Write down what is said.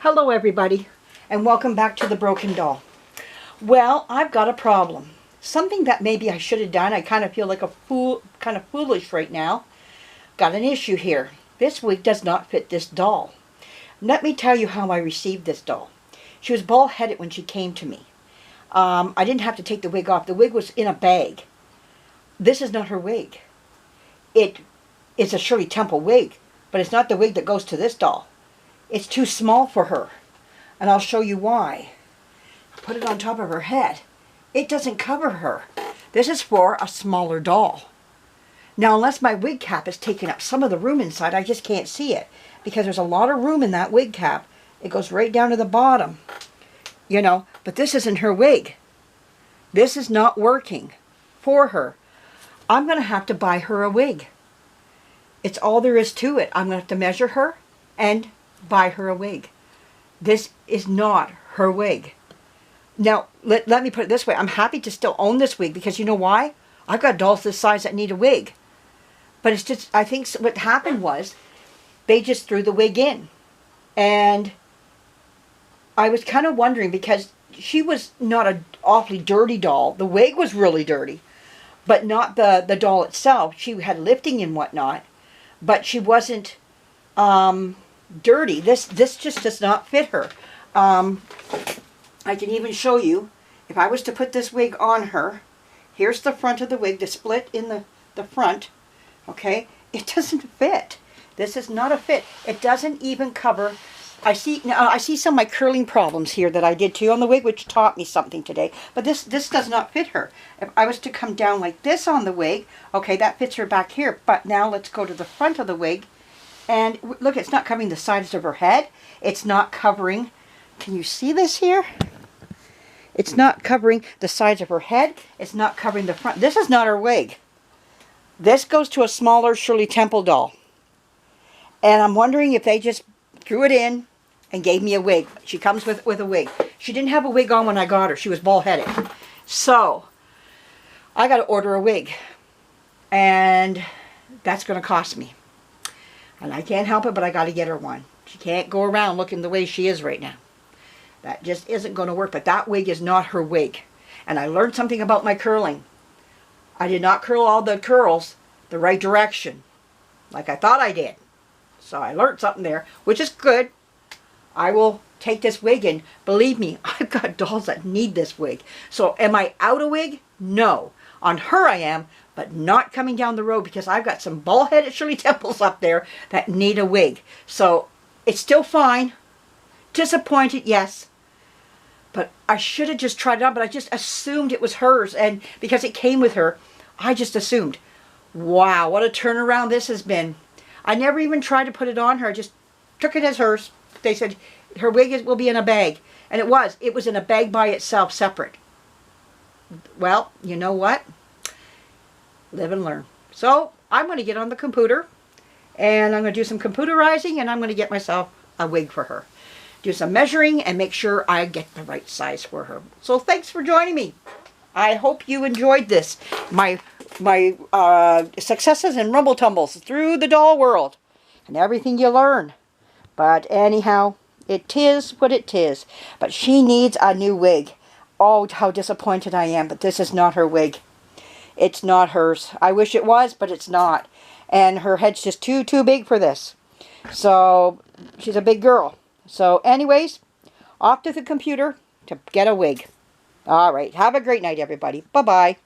Hello everybody, and welcome back to The Broken Doll. Well, I've got a problem. Something that maybe I should have done. I kind of feel like a fool, kind of foolish right now. Got an issue here. This wig does not fit this doll. Let me tell you how I received this doll. She was bald-headed when she came to me. I didn't have to take the wig off. The wig was in a bag. This is not her wig. It is a Shirley Temple wig, but it's not the wig that goes to this doll. It's too small for her, and I'll show you why. Put it on top of her head. It doesn't cover her. This is for a smaller doll. Now, unless my wig cap is taking up some of the room inside, I just can't see it, because there's a lot of room in that wig cap. It goes right down to the bottom, you know, but this isn't her wig. This is not working for her. I'm going to have to buy her a wig. It's all there is to it. I'm going to have to measure her and buy her a wig. This is not her wig. Now, let me put it this way. I'm happy to still own this wig because you know why? I've got dolls this size that need a wig. But it's just, I think what happened was they just threw the wig in. And I was kind of wondering because she was not an awfully dirty doll. The wig was really dirty. But not the doll itself. She had lifting and whatnot. But she wasn't dirty. This just does not fit her. I can even show you, if I was to put this wig on her, here's the front of the wig, the split in the front, okay? It doesn't fit. This is not a fit. It doesn't even cover. I see some of my curling problems here that I did too on the wig, which taught me something today. But this does not fit her. If I was to come down like this on the wig, okay, that fits her back here. But now let's go to the front of the wig. And look, it's not covering the sides of her head. It's not covering, can you see this here? It's not covering the sides of her head. It's not covering the front. This is not her wig. This goes to a smaller Shirley Temple doll. And I'm wondering if they just threw it in and gave me a wig. She comes with a wig. She didn't have a wig on when I got her. She was bald-headed. So, I got to order a wig. And that's going to cost me. And I can't help it, but I got to get her one. She can't go around looking the way she is right now. That just isn't going to work. But that wig is not her wig. And I learned something about my curling. I did not curl all the curls the right direction, like I thought I did. So I learned something there, which is good. I will take this wig, and believe me, I've got dolls that need this wig. So am I out a wig? No. On her I am, but not coming down the road because I've got some bald-headed Shirley Temples up there that need a wig. So it's still fine. Disappointed, yes. But I should have just tried it on, but I just assumed it was hers. And because it came with her, I just assumed. Wow, what a turnaround this has been. I never even tried to put it on her. I just took it as hers. They said her wig will be in a bag. And it was. It was in a bag by itself, separate. Well, you know what? Live and learn. So, I'm going to get on the computer. And I'm going to do some computerizing. And I'm going to get myself a wig for her. Do some measuring and make sure I get the right size for her. So, thanks for joining me. I hope you enjoyed this. My successes and rumble tumbles through the doll world. And everything you learn. But anyhow, it is what it is. But she needs a new wig. Oh, how disappointed I am. But this is not her wig. It's not hers. I wish it was, but it's not. And her head's just too big for this. So, she's a big girl. So, anyways, off to the computer to get a wig. All right. Have a great night, everybody. Bye-bye.